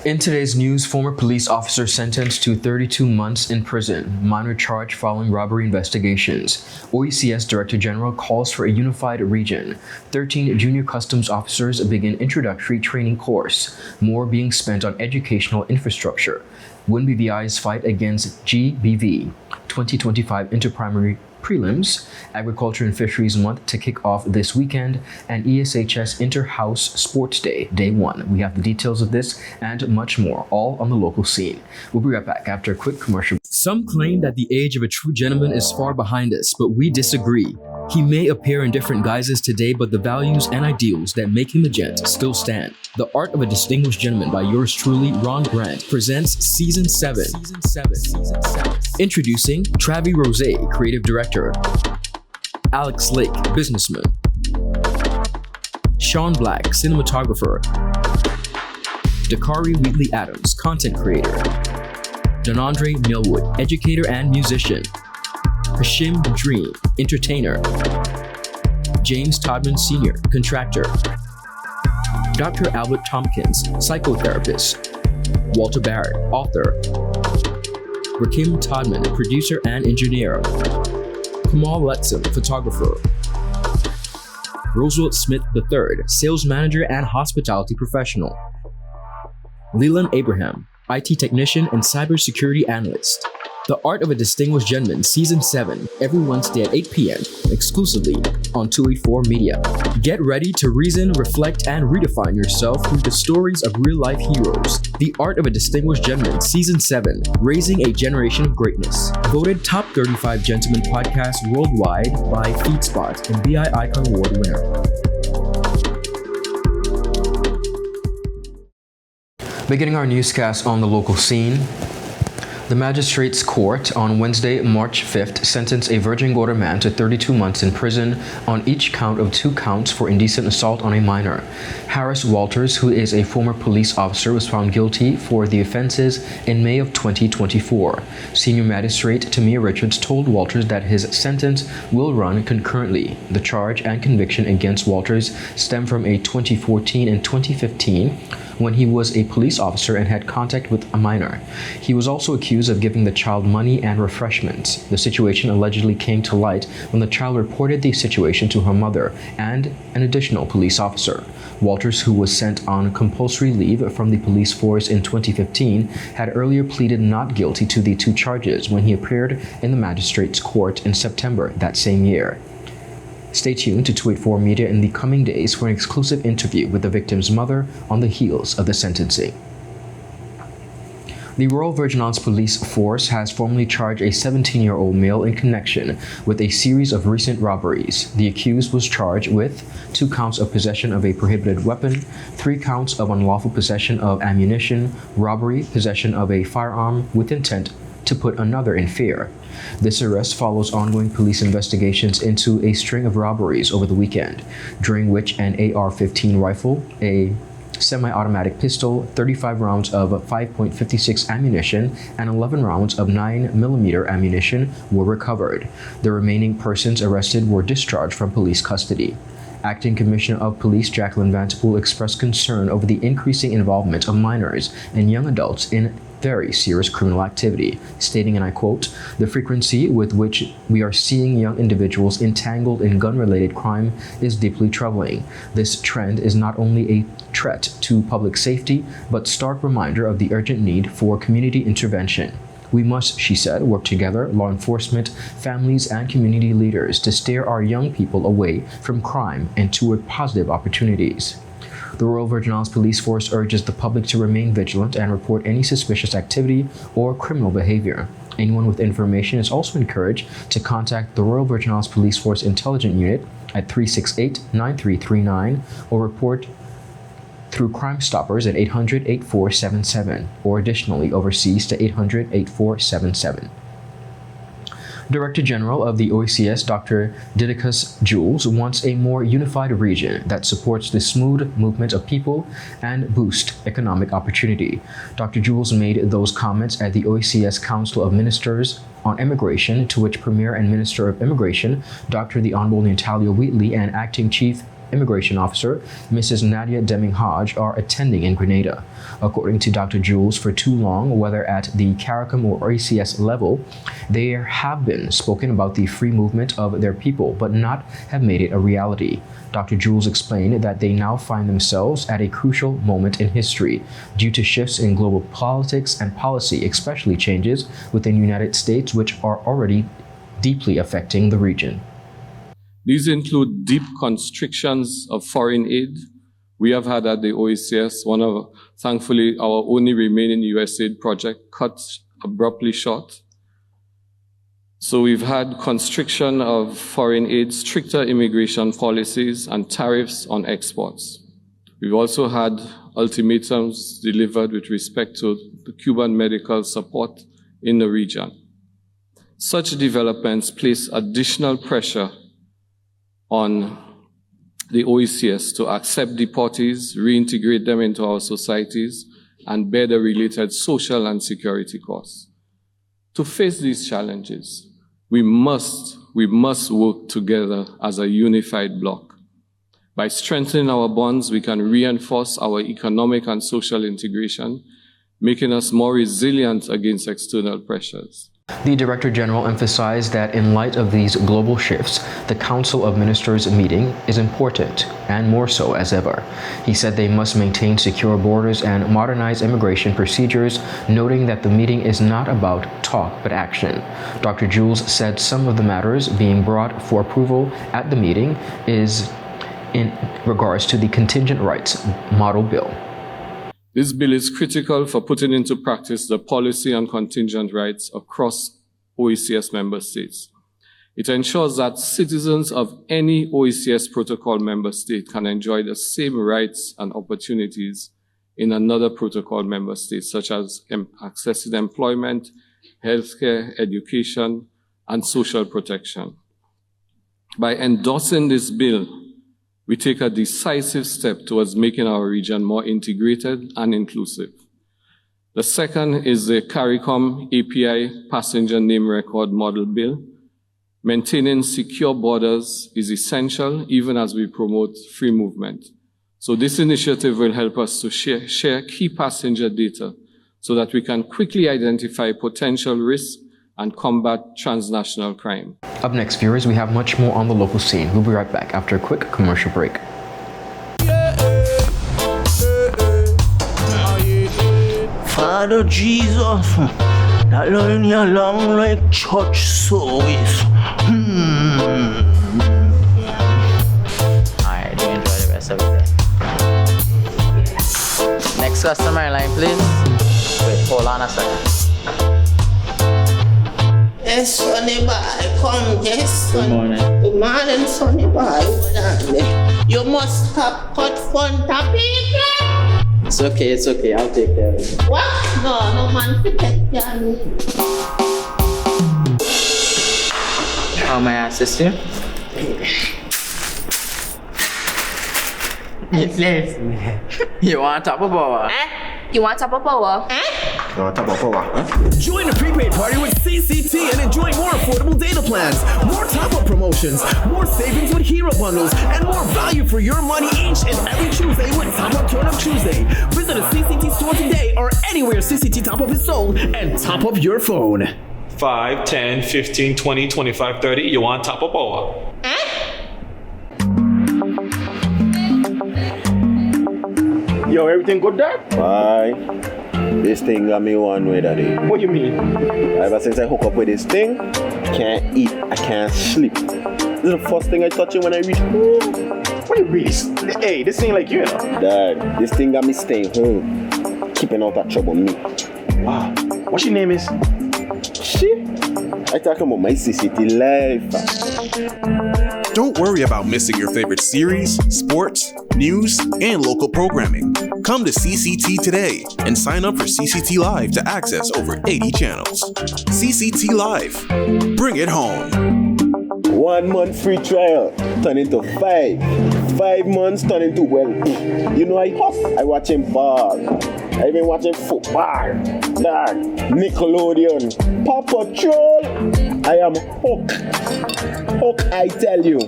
In today's news, former police officer sentenced to 32 months in prison, minor charge following robbery investigations. OECS Director General calls for a unified region. 13 junior customs officers begin introductory training course, more being spent on educational infrastructure. WinBVI's fight against GBV 2025 Interprimary Prelims, Agriculture and Fisheries Month to kick off this weekend, and ESHS Inter-House Sports Day, Day 1. We have the details of this and much more, all on the local scene. We'll be right back after a quick commercial. Some claim that the age of a true gentleman is far behind us, but we disagree. He may appear in different guises today, but the values and ideals that make him a gent still stand. The Art of a Distinguished Gentleman by yours truly, Ron Grant, presents Season 7. Introducing Travi Rose, Creative Director, Alex Lake, Businessman, Sean Black, Cinematographer, Dakari Wheatley Adams, Content Creator, Donandre Millwood, Educator and Musician, Hashim Dream, Entertainer, James Todman Sr., Contractor, Dr. Albert Tompkins, Psychotherapist, Walter Barrett, Author, Rakim Todman, Producer and Engineer, Kamal Letson, Photographer, Roosevelt Smith III, Sales Manager and Hospitality Professional, Leland Abraham, IT Technician and Cybersecurity Analyst. The Art of a Distinguished Gentleman, Season 7, every Wednesday at 8 p.m., exclusively on 284 Media. Get ready to reason, reflect, and redefine yourself through the stories of real-life heroes. The Art of a Distinguished Gentleman, Season 7, Raising a Generation of Greatness. Voted Top 35 Gentleman Podcast worldwide by FeedSpot and BI Icon Award winner. Beginning our newscast on the local scene, the Magistrates Court on Wednesday, March 5th, sentenced a Virgin Gorda man to 32 months in prison on each count of 2 counts for indecent assault on a minor. Harris Walters, who is a former police officer, was found guilty for the offenses in May of 2024. Senior Magistrate Tamir Richards told Walters that his sentence will run concurrently. The charge and conviction against Walters stem from a 2014 and 2015 when he was a police officer and had contact with a minor. He was also accused of giving the child money and refreshments. The situation allegedly came to light when the child reported the situation to her mother and an additional police officer. Walters, who was sent on compulsory leave from the police force in 2015, had earlier pleaded not guilty to the 2 charges when he appeared in the magistrate's court in September that same year. Stay tuned to 284 Media in the coming days for an exclusive interview with the victim's mother on the heels of the sentencing. The Royal Virgin Islands Police Force has formally charged a 17-year-old male in connection with a series of recent robberies. The accused was charged with 2 counts of possession of a prohibited weapon, 3 counts of unlawful possession of ammunition, robbery, possession of a firearm with intent to put another in fear. This arrest follows ongoing police investigations into a string of robberies over the weekend, during which an AR-15 rifle, a semi-automatic pistol, 35 rounds of 5.56 ammunition, and 11 rounds of 9mm ammunition were recovered. The remaining persons arrested were discharged from police custody. Acting Commissioner of Police Jacqueline Vanterpool expressed concern over the increasing involvement of minors and young adults in very serious criminal activity, stating, and I quote, "The frequency with which we are seeing young individuals entangled in gun-related crime is deeply troubling. This trend is not only a threat to public safety, but stark reminder of the urgent need for community intervention. We must," she said, "work together, law enforcement, families, and community leaders to steer our young people away from crime and toward positive opportunities." The Royal Virgin Islands Police Force urges the public to remain vigilant and report any suspicious activity or criminal behavior. Anyone with information is also encouraged to contact the Royal Virgin Islands Police Force Intelligence Unit at 368-9339 or report through Crime Stoppers at 800-8477 or additionally overseas to 800-8477. Director General of the OECS, Dr. Didacus Jules, wants a more unified region that supports the smooth movement of people and boost economic opportunity. Dr. Jules made those comments at the OECS Council of Ministers on Immigration, to which Premier and Minister of Immigration, Dr. the Honorable Natalia Wheatley, and Acting Chief Immigration Officer, Mrs. Nadia Deming-Hodge, are attending in Grenada. According to Dr. Jules, for too long, whether at the CARICOM or OECS level, there have been spoken about the free movement of their people, but not have made it a reality. Dr. Jules explained that they now find themselves at a crucial moment in history due to shifts in global politics and policy, especially changes within the United States, which are already deeply affecting the region. These include deep constrictions of foreign aid. We have had at the OECS, thankfully, our only remaining USAID project cut abruptly short. So we've had constriction of foreign aid, stricter immigration policies, and tariffs on exports. We've also had ultimatums delivered with respect to the Cuban medical support in the region. Such developments place additional pressure on the OECS to accept deportees, reintegrate them into our societies, and bear the related social and security costs. To face these challenges, we must work together as a unified bloc. By strengthening our bonds, we can reinforce our economic and social integration, making us more resilient against external pressures. The Director General emphasized that in light of these global shifts, the Council of Ministers meeting is important, and more so as ever. He said they must maintain secure borders and modernize immigration procedures, noting that the meeting is not about talk but action. Dr. Jules said some of the matters being brought for approval at the meeting is in regards to the Contingent Rights Model Bill. This bill is critical for putting into practice the policy on contingent rights across OECS member states. It ensures that citizens of any OECS protocol member state can enjoy the same rights and opportunities in another protocol member state, such as accessing employment, healthcare, education, and social protection. By endorsing this bill, we take a decisive step towards making our region more integrated and inclusive. The second is the CARICOM API Passenger Name Record Model Bill. Maintaining secure borders is essential even as we promote free movement. So this initiative will help us to share key passenger data so that we can quickly identify potential risks and combat transnational crime. Up next, viewers, we have much more on the local scene. We'll be right back after a quick commercial break. Father Jesus, that line you long like church service. Alright, do enjoy the rest of it. Next customer line, please. Wait, hold on a second. Yes, Sonny boy, come, yes. Good morning. Good morning, Sonny boy. Hold on there. You must have cut front of people. It's okay, I'll take care of it. What? No man to take care of me. How may I assist you? Yes. You want top of power? You want top of power? Join the prepaid party with CCT and enjoy more affordable data plans, more top-up promotions, more savings with hero bundles, and more value for your money each and every Tuesday with Top Up Turn Up Tuesday. Visit a CCT store today or anywhere CCT Top Up is sold and top up your phone. 5, 10, 15, 20, 25, 30. You want top of power? Yo, everything good, Dad? Why? This thing got me one way, Daddy. What you mean? Ever since I hook up with this thing, can't eat, I can't sleep. This is the first thing I touch it when I reach home. What you really? Hey, this ain't like you, you know? Dad, this thing got me staying home, keeping out of trouble me. Wow. What your name is? Shit. I talking about my CCT life. Don't worry about missing your favorite series, sports, news, and local programming. Come to CCT today and sign up for CCT Live to access over 80 channels. CCT Live. Bring it home. 1 month free trial turn into 5. 5 months turn into, well, you know, I watching ball. I been watching football. Dad, Nickelodeon, Paw Patrol. I am hooked. Hook, I tell you.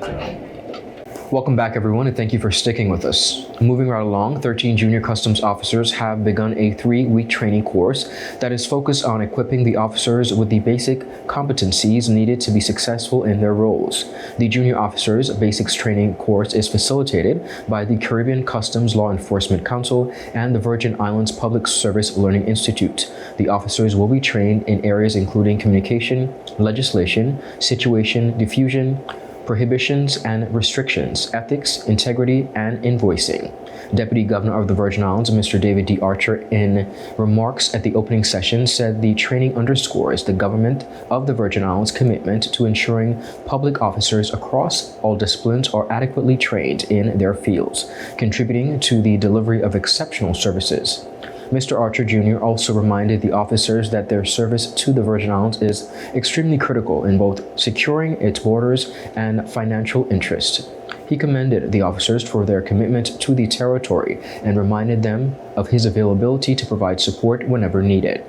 Welcome back, everyone, and thank you for sticking with us. Moving right along, 13 junior customs officers have begun a 3-week training course that is focused on equipping the officers with the basic competencies needed to be successful in their roles. The Junior Officers Basics Training course is facilitated by the Caribbean Customs Law Enforcement Council and the Virgin Islands Public Service Learning Institute. The officers will be trained in areas including communication, legislation, situation diffusion, prohibitions and restrictions, ethics, integrity, and invoicing. Deputy Governor of the Virgin Islands, Mr. David D. Archer, in remarks at the opening session, said the training underscores the government of the Virgin Islands' commitment to ensuring public officers across all disciplines are adequately trained in their fields, contributing to the delivery of exceptional services. Mr. Archer Jr. also reminded the officers that their service to the Virgin Islands is extremely critical in both securing its borders and financial interest. He commended the officers for their commitment to the territory and reminded them of his availability to provide support whenever needed.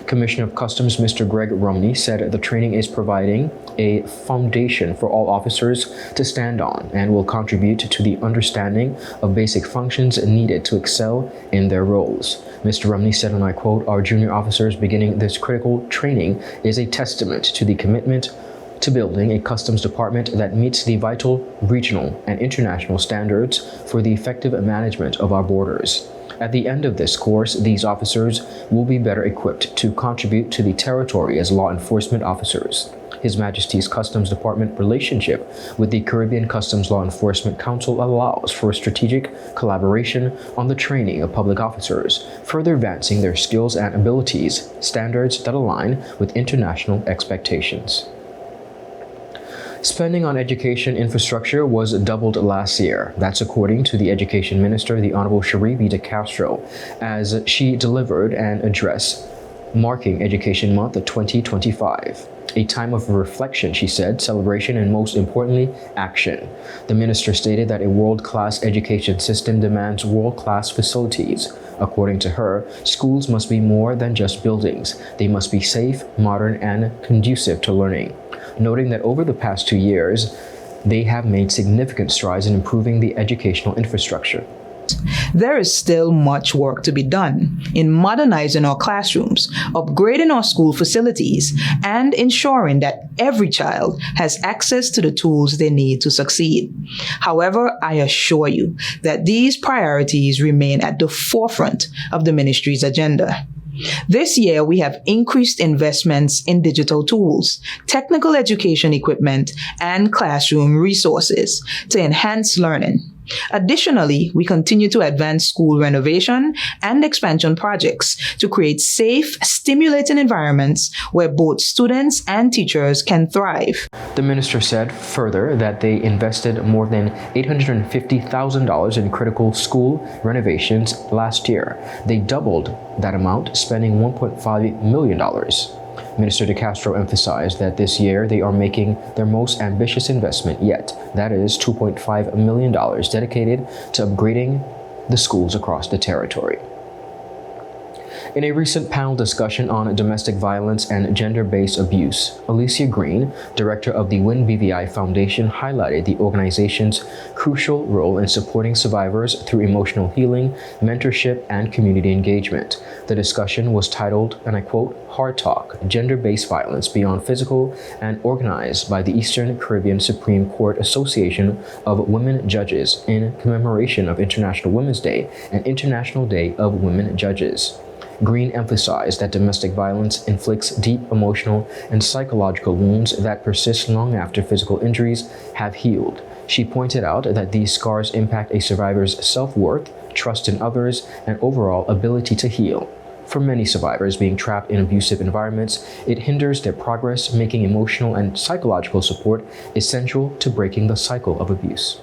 Commissioner of Customs Mr. Greg Romney said the training is providing a foundation for all officers to stand on and will contribute to the understanding of basic functions needed to excel in their roles. Mr. Romney said, and I quote, "Our junior officers beginning this critical training is a testament to the commitment to building a customs department that meets the vital regional and international standards for the effective management of our borders. At the end of this course, these officers will be better equipped to contribute to the territory as law enforcement officers." His Majesty's Customs Department relationship with the Caribbean Customs Law Enforcement Council allows for strategic collaboration on the training of public officers, further advancing their skills and abilities, standards that align with international expectations. Spending on education infrastructure was doubled last year. That's according to the Education Minister, the Honorable Cherie B. de Castro, as she delivered an address marking Education Month of 2025. A time of reflection, she said, celebration, and most importantly, action. The minister stated that a world-class education system demands world-class facilities. According to her, schools must be more than just buildings. They must be safe, modern, and conducive to learning. Noting that over the past 2 years, they have made significant strides in improving the educational infrastructure. There is still much work to be done in modernizing our classrooms, upgrading our school facilities, and ensuring that every child has access to the tools they need to succeed. However, I assure you that these priorities remain at the forefront of the ministry's agenda. This year, we have increased investments in digital tools, technical education equipment, and classroom resources to enhance learning. Additionally, we continue to advance school renovation and expansion projects to create safe, stimulating environments where both students and teachers can thrive. The minister said further that they invested more than $850,000 in critical school renovations last year. They doubled that amount, spending $1.5 million. Minister de Castro emphasized that this year they are making their most ambitious investment yet. That is $2.5 million dedicated to upgrading the schools across the territory. In a recent panel discussion on domestic violence and gender-based abuse, Alicia Green, director of the WIN BVI Foundation, highlighted the organization's crucial role in supporting survivors through emotional healing, mentorship, and community engagement. The discussion was titled, and I quote, "Hard Talk, Gender-Based Violence Beyond Physical," and organized by the Eastern Caribbean Supreme Court Association of Women Judges in commemoration of International Women's Day and International Day of Women Judges. Green emphasized that domestic violence inflicts deep emotional and psychological wounds that persist long after physical injuries have healed. She pointed out that these scars impact a survivor's self-worth, trust in others, and overall ability to heal. For many survivors being trapped in abusive environments, it hinders their progress, making emotional and psychological support essential to breaking the cycle of abuse.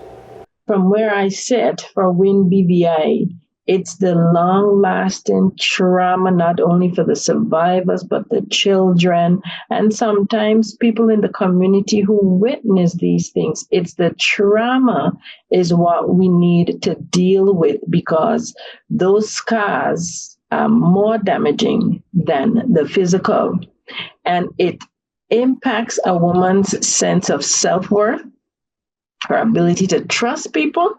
From where I sit for WIN BVI, it's the long-lasting trauma, not only for the survivors, but the children, and sometimes people in the community who witness these things. It's the trauma is what we need to deal with, because those scars are more damaging than the physical. And it impacts a woman's sense of self-worth, her ability to trust people,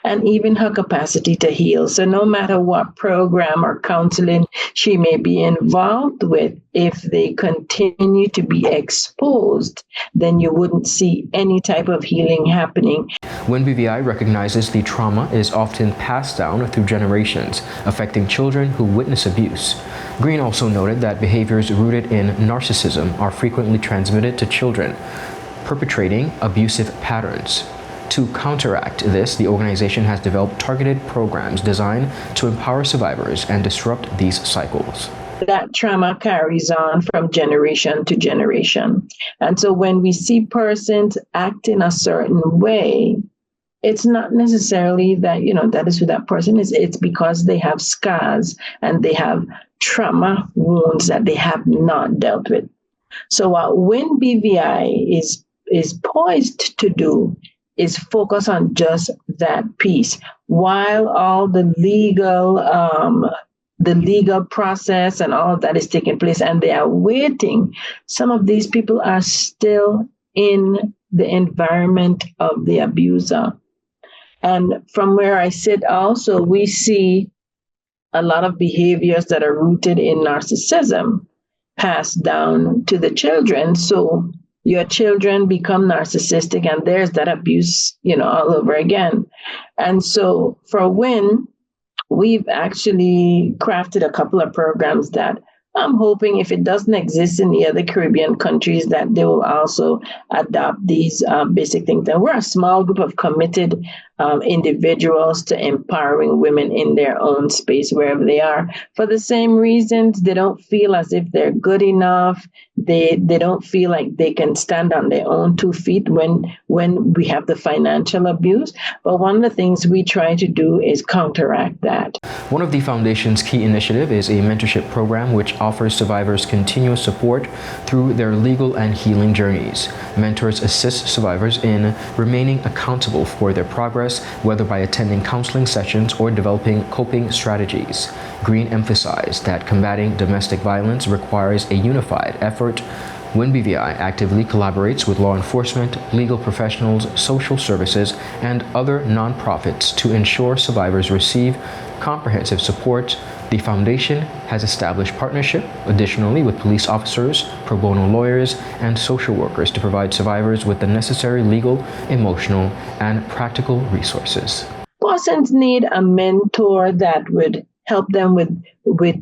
and even her capacity to heal. So no matter what program or counseling she may be involved with, if they continue to be exposed, then you wouldn't see any type of healing happening. WIN-BVI recognizes the trauma is often passed down through generations, affecting children who witness abuse. Green also noted that behaviors rooted in narcissism are frequently transmitted to children, perpetrating abusive patterns. To counteract this, the organization has developed targeted programs designed to empower survivors and disrupt these cycles. That trauma carries on from generation to generation. And so when we see persons act in a certain way, it's not necessarily that, that is who that person is. It's because they have scars and they have trauma wounds that they have not dealt with. So what WIN-BVI is poised to do is focus on just that piece, while all the legal process and all of that is taking place and they are waiting. Some of these people are still in the environment of the abuser. And from where I sit also, we see a lot of behaviors that are rooted in narcissism passed down to the children. So your children become narcissistic and there's that abuse, all over again. And so for WIN, we've actually crafted a couple of programs that I'm hoping, if it doesn't exist in the other Caribbean countries, that they will also adopt these basic things. And we're a small group of committed individuals to empowering women in their own space, wherever they are. For the same reasons, they don't feel as if they're good enough. They don't feel like they can stand on their own 2 feet when we have the financial abuse. But one of the things we try to do is counteract that. One of the Foundation's key initiatives is a mentorship program which offers survivors continuous support through their legal and healing journeys. Mentors assist survivors in remaining accountable for their progress, whether by attending counseling sessions or developing coping strategies. Green emphasized that combating domestic violence requires a unified effort. WIN-BVI actively collaborates with law enforcement, legal professionals, social services, and other nonprofits to ensure survivors receive comprehensive support. The Foundation has established partnership additionally with police officers, pro bono lawyers, and social workers to provide survivors with the necessary legal, emotional, and practical resources. Persons need a mentor that would help them with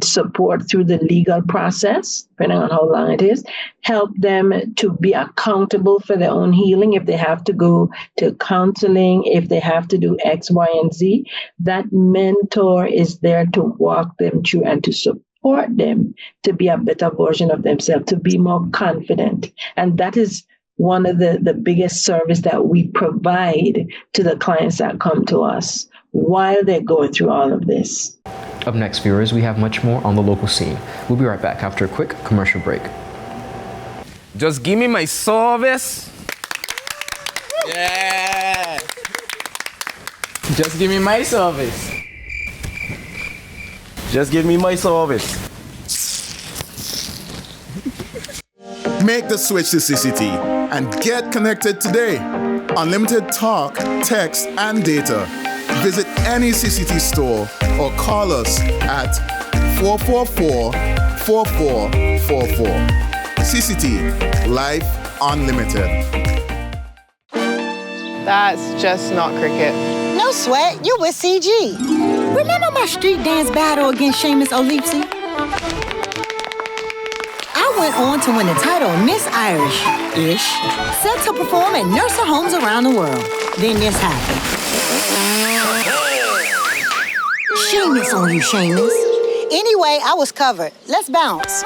support through the legal process, depending on how long it is, help them to be accountable for their own healing. If they have to go to counseling, if they have to do X, Y, and Z, that mentor is there to walk them through and to support them to be a better version of themselves, to be more confident. And that is one of the biggest service that we provide to the clients that come to us while they're going through all of this. Up next, viewers, we have much more on the local scene. We'll be right back after a quick commercial break. Just give me my service. Yeah. Just give me my service. Just give me my service. Make the switch to CCT and get connected today. Unlimited talk, text, and data. Visit any CCT store or call us at 444-4444. CCT, Life Unlimited. That's just not cricket. No sweat, you're with CG. Remember my street dance battle against Seamus O'Leapsy? I went on to win the title of Miss Irish-ish, set to perform at nursing homes around the world. Then this happened. Seamus on you, Seamus. Anyway, I was covered. Let's bounce.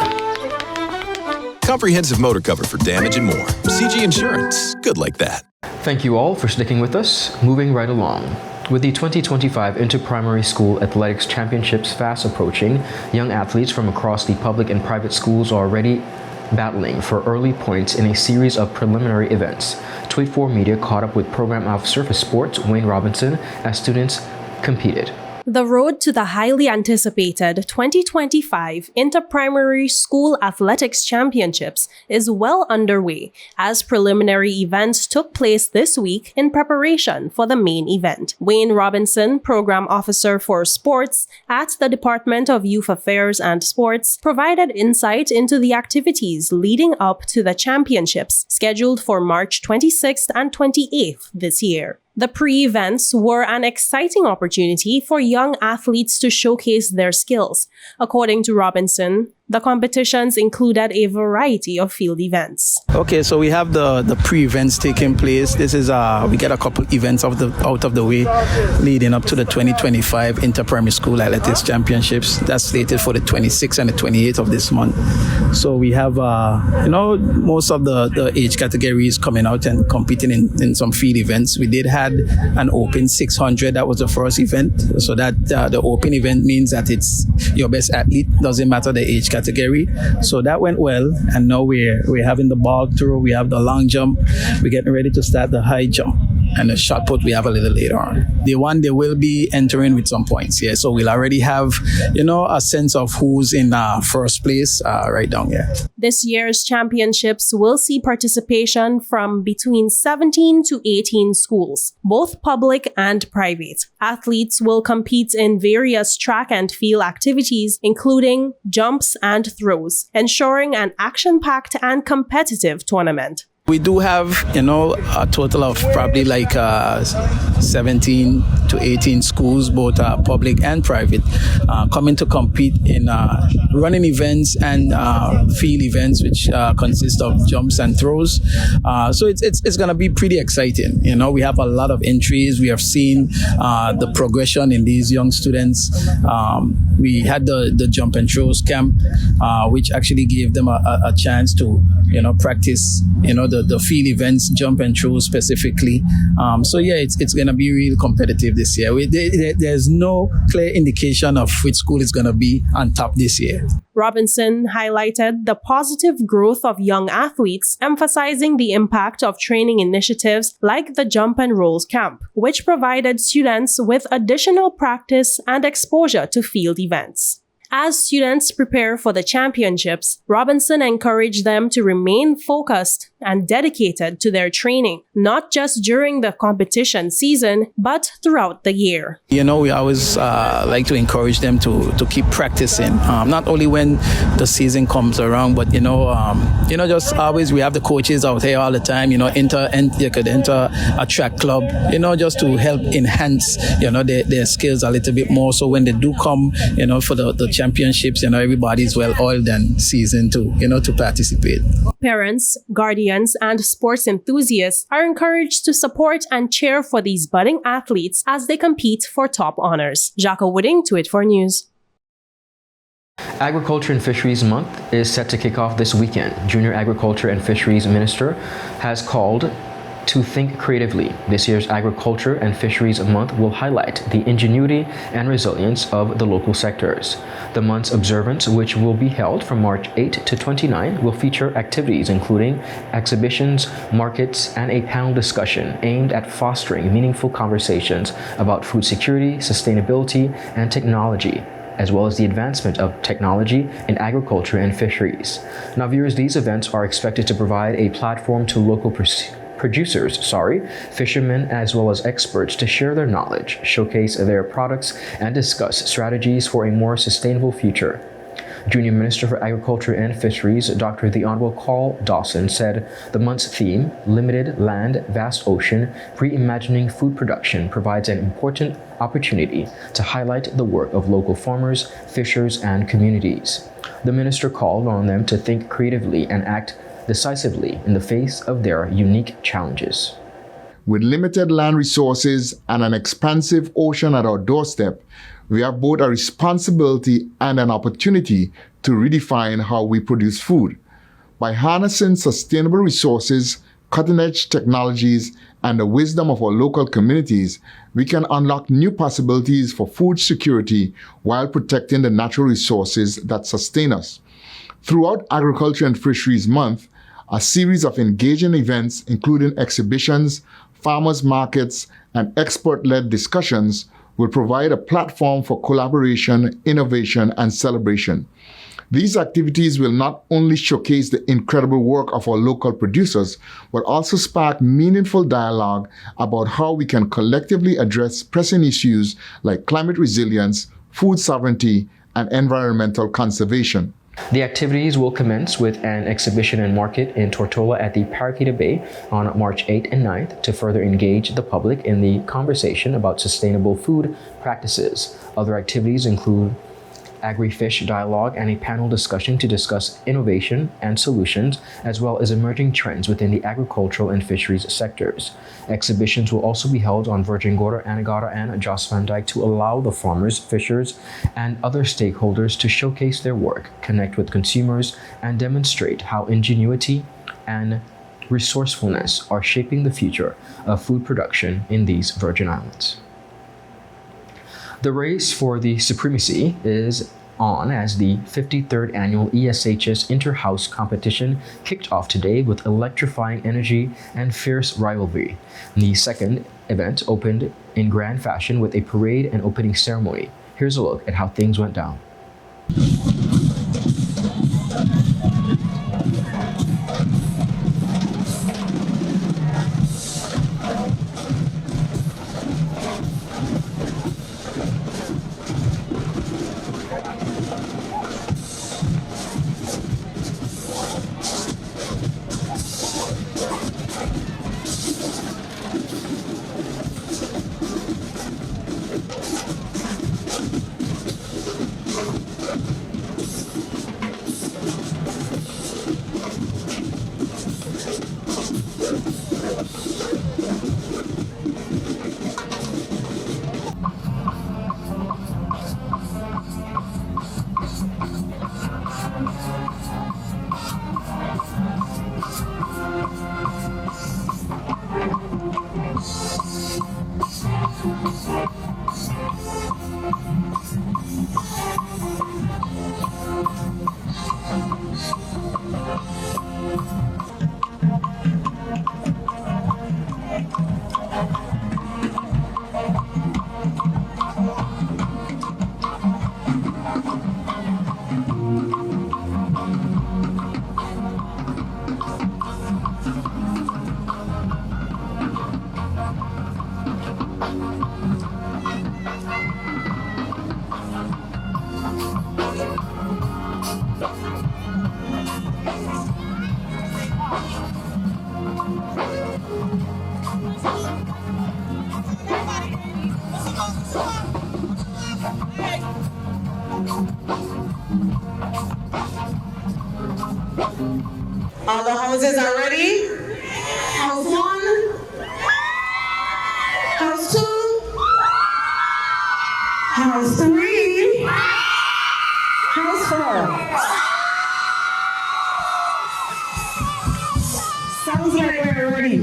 Comprehensive motor cover for damage and more. CG Insurance. Good like that. Thank you all for sticking with us. Moving right along. With the 2025 Inter-Primary School Athletics Championships fast approaching, young athletes from across the public and private schools are already battling for early points in a series of preliminary events. Tweet 4 Media caught up with Program Officer for Sports, Wayne Robinson, as students competed. The road to the highly anticipated 2025 Inter-Primary School Athletics Championships is well underway, as preliminary events took place this week in preparation for the main event. Wayne Robinson, Program Officer for Sports at the Department of Youth Affairs and Sports, provided insight into the activities leading up to the championships scheduled for March 26th and 28th this year. The pre-events were an exciting opportunity for young athletes to showcase their skills. According to Robinson, the competitions included a variety of field events. Okay, so we have the pre-events taking place. This is we get a couple events out of the way leading up to the 2025 Inter-Primary School Athletics Championships. That's slated for the 26th and the 28th of this month. So we have most of the age categories coming out and competing in some field events. We did had an open 600. That was the first event. So that the open event means that it's your best athlete, doesn't matter the age category. So that went well, and now we're having the ball throw, we have the long jump, we're getting ready to start the high jump, and the shot put we have a little later on. The one they will be entering with some points, yeah. So we'll already have a sense of who's in first place right down here. This year's championships will see participation from between 17 to 18 schools, both public and private. Athletes will compete in various track and field activities, including jumps and throws, ensuring an action-packed and competitive tournament. We do have, a total of probably 17 to 18 schools, both public and private, coming to compete in running events and field events, which consist of jumps and throws. So it's going to be pretty exciting. We have a lot of entries. We have seen the progression in these young students. We had the jump and throws camp, which actually gave them a chance to, practice, the field events, jump and throw specifically. So yeah, it's going to be real competitive this year. There's no clear indication of which school is going to be on top this year. Robinson highlighted the positive growth of young athletes, emphasizing the impact of training initiatives like the Jump and Rolls Camp, which provided students with additional practice and exposure to field events. As students prepare for the championships, Robinson encouraged them to remain focused and dedicated to their training, not just during the competition season, but throughout the year. We always like to encourage them to keep practicing, not only when the season comes around, but just always we have the coaches out here all the time. You could enter a track club, just to help enhance their skills a little bit more. So when they do come, for the championships, everybody's well oiled and seasoned to participate. Parents, guardians, and sports enthusiasts are encouraged to support and cheer for these budding athletes as they compete for top honors. Jaco Wooding, 284 News. Agriculture and Fisheries Month is set to kick off this weekend. Junior Agriculture and Fisheries Minister has called to think creatively. This year's Agriculture and Fisheries Month will highlight the ingenuity and resilience of the local sectors. The month's observance, which will be held from March 8 to 29, will feature activities including exhibitions, markets, and a panel discussion aimed at fostering meaningful conversations about food security, sustainability, and technology, as well as the advancement of technology in agriculture and fisheries. Now, viewers, these events are expected to provide a platform to local fishermen, as well as experts to share their knowledge, showcase their products, and discuss strategies for a more sustainable future. Junior Minister for Agriculture and Fisheries, Dr. The Honorable Carl Dawson, said the month's theme, Limited Land, Vast Ocean, Reimagining Food Production, provides an important opportunity to highlight the work of local farmers, fishers, and communities. The minister called on them to think creatively and act decisively in the face of their unique challenges. With limited land resources and an expansive ocean at our doorstep, we have both a responsibility and an opportunity to redefine how we produce food. By harnessing sustainable resources, cutting-edge technologies, and the wisdom of our local communities, we can unlock new possibilities for food security while protecting the natural resources that sustain us. Throughout Agriculture and Fisheries Month, a series of engaging events, including exhibitions, farmers markets, and expert-led discussions, will provide a platform for collaboration, innovation, and celebration. These activities will not only showcase the incredible work of our local producers, but also spark meaningful dialogue about how we can collectively address pressing issues like climate resilience, food sovereignty, and environmental conservation. The activities will commence with an exhibition and market in Tortola at the Paraquita Bay on March 8th and 9th to further engage the public in the conversation about sustainable food practices. Other activities include agri-fish dialogue and a panel discussion to discuss innovation and solutions, as well as emerging trends within the agricultural and fisheries sectors. Exhibitions will also be held on Virgin Gorda, Anegada, and Joss Van Dyke to allow the farmers, fishers, and other stakeholders to showcase their work, connect with consumers, and demonstrate how ingenuity and resourcefulness are shaping the future of food production in these Virgin Islands. The race for the supremacy is on as the 53rd annual ESHS Inter-House competition kicked off today with electrifying energy and fierce rivalry. The second event opened in grand fashion with a parade and opening ceremony. Here's a look at how things went down. All the houses are ready? House 1, House 2, House 3, House 4. Sounds like we're ready.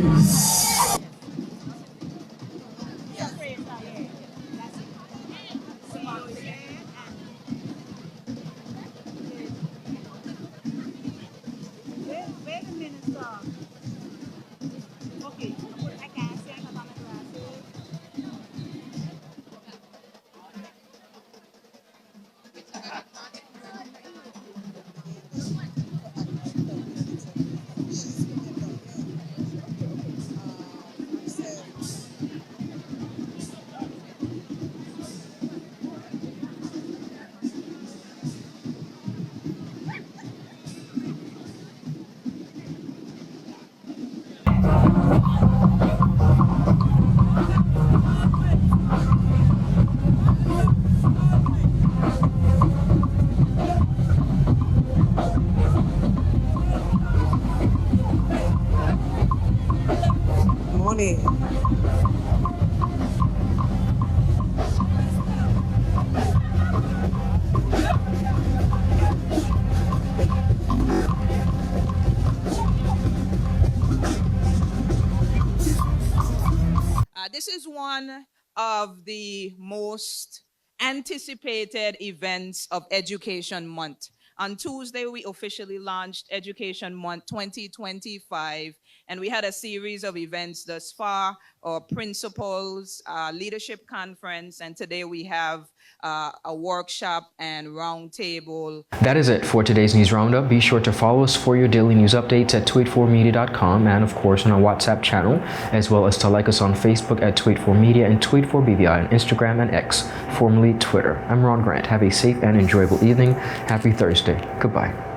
Morning. This is one of the most anticipated events of Education Month. On Tuesday, we officially launched Education Month 2025, and we had a series of events thus far, our principals, leadership conference, and today we have a workshop and roundtable. That is it for today's news roundup. Be sure to follow us for your daily news updates at tweet4media.com and of course on our WhatsApp channel, as well as to like us on Facebook at Tweet4Media and Tweet4BBI on Instagram and X, formerly Twitter. I'm Ron Grant. Have a safe and enjoyable evening. Happy Thursday. Goodbye.